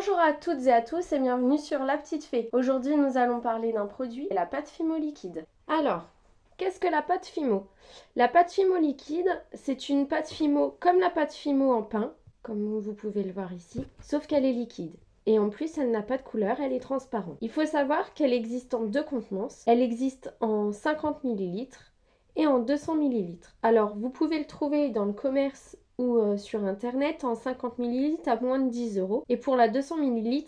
Bonjour à toutes et à tous et bienvenue sur La Petite Fée. Aujourd'hui nous allons parler d'un produit, la pâte Fimo liquide. Alors, qu'est-ce que la pâte Fimo? La pâte Fimo liquide, c'est une pâte Fimo comme la pâte Fimo en pain, comme vous pouvez le voir ici, sauf qu'elle est liquide. Et en plus, elle n'a pas de couleur, elle est transparente. Il faut savoir qu'elle existe en deux contenances. Elle existe en 50 ml et en 200 ml. Alors, vous pouvez le trouver dans le commerce ou sur internet en 50 ml à moins de 10 €. Et pour la 200 ml,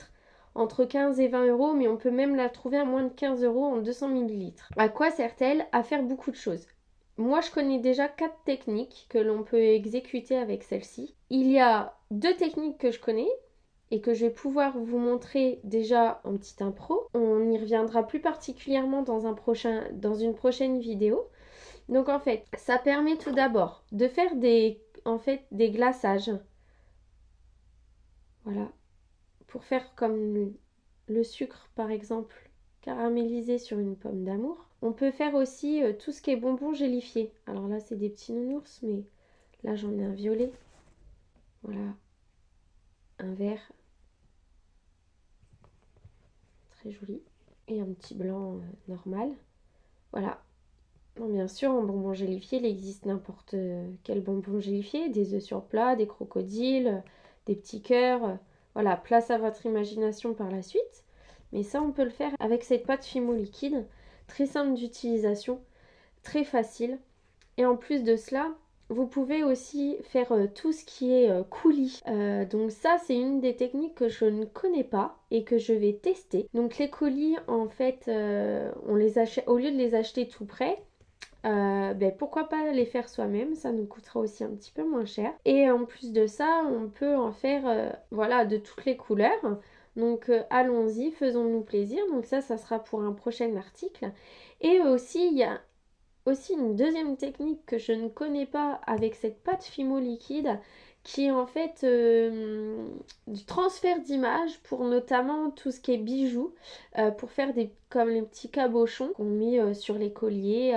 entre 15 et 20 €, mais on peut même la trouver à moins de 15 € en 200 ml. À quoi sert-elle? À faire beaucoup de choses. Moi, je connais déjà 4 techniques que l'on peut exécuter avec celle-ci. Il y a 2 techniques que je connais et que je vais pouvoir vous montrer déjà en petite impro. On y reviendra plus particulièrement dans une prochaine vidéo. Donc en fait, ça permet tout d'abord de faire des glaçages. Voilà. Pour faire comme le sucre par exemple caramélisé sur une pomme d'amour. On peut faire aussi tout ce qui est bonbons gélifiés. Alors là c'est des petits nounours, mais là j'en ai un violet. Voilà. Un vert. Très joli. Et un petit blanc normal. Voilà. Bon, bien sûr, en bonbons gélifiés, il existe n'importe quel bonbon gélifié, des œufs sur plat, des crocodiles, des petits cœurs. Voilà, place à votre imagination par la suite. Mais ça, on peut le faire avec cette pâte Fimo liquide, très simple d'utilisation, très facile. Et en plus de cela, vous pouvez aussi faire tout ce qui est coulis. Donc ça, c'est une des techniques que je ne connais pas et que je vais tester. Donc les coulis, en fait, on les achète, au lieu de les acheter tout prêts, pourquoi pas les faire soi-même, ça nous coûtera aussi un petit peu moins cher. Et en plus de ça, on peut en faire voilà, de toutes les couleurs. Donc allons-y, faisons-nous plaisir. Donc ça sera pour un prochain article. Et aussi, il y a aussi une deuxième technique que je ne connais pas avec cette pâte Fimo liquide, qui est en fait du transfert d'image pour notamment tout ce qui est bijoux, pour faire comme les petits cabochons qu'on met sur les colliers,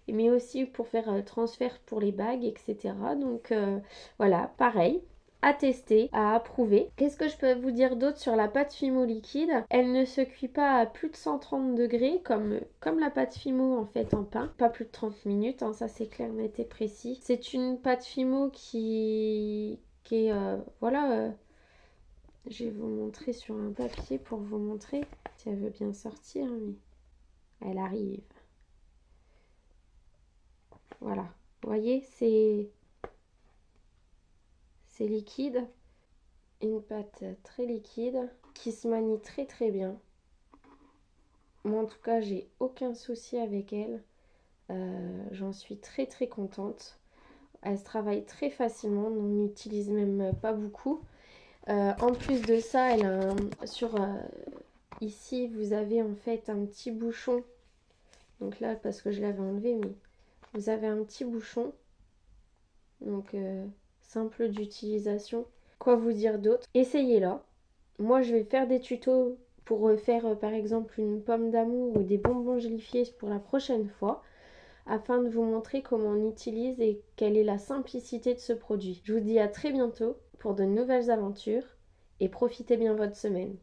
mais aussi pour faire transfert pour les bagues, etc. Donc voilà, pareil. À tester, à approuver. Qu'est-ce que je peux vous dire d'autre sur la pâte Fimo liquide? Elle ne se cuit pas à plus de 130 degrés comme la pâte Fimo en fait en pain. Pas plus de 30 minutes, hein, ça c'est clair, net et précis. C'est une pâte Fimo qui est... voilà, je vais vous montrer sur un papier pour vous montrer si elle veut bien sortir, mais elle arrive. Voilà, vous voyez, c'est liquide. Une pâte très liquide qui se manie très très bien. Moi en tout cas j'ai aucun souci avec elle. J'en suis très très contente. Elle se travaille très facilement, on n'utilise même pas beaucoup. En plus de ça, elle a ici vous avez en fait un petit bouchon. Donc là parce que je l'avais enlevé, mais vous avez un petit bouchon. Donc simple d'utilisation. Quoi vous dire d'autre? Essayez-la. Moi, je vais faire des tutos pour faire par exemple une pomme d'amour ou des bonbons gélifiés pour la prochaine fois, afin de vous montrer comment on utilise et quelle est la simplicité de ce produit. Je vous dis à très bientôt pour de nouvelles aventures et profitez bien votre semaine.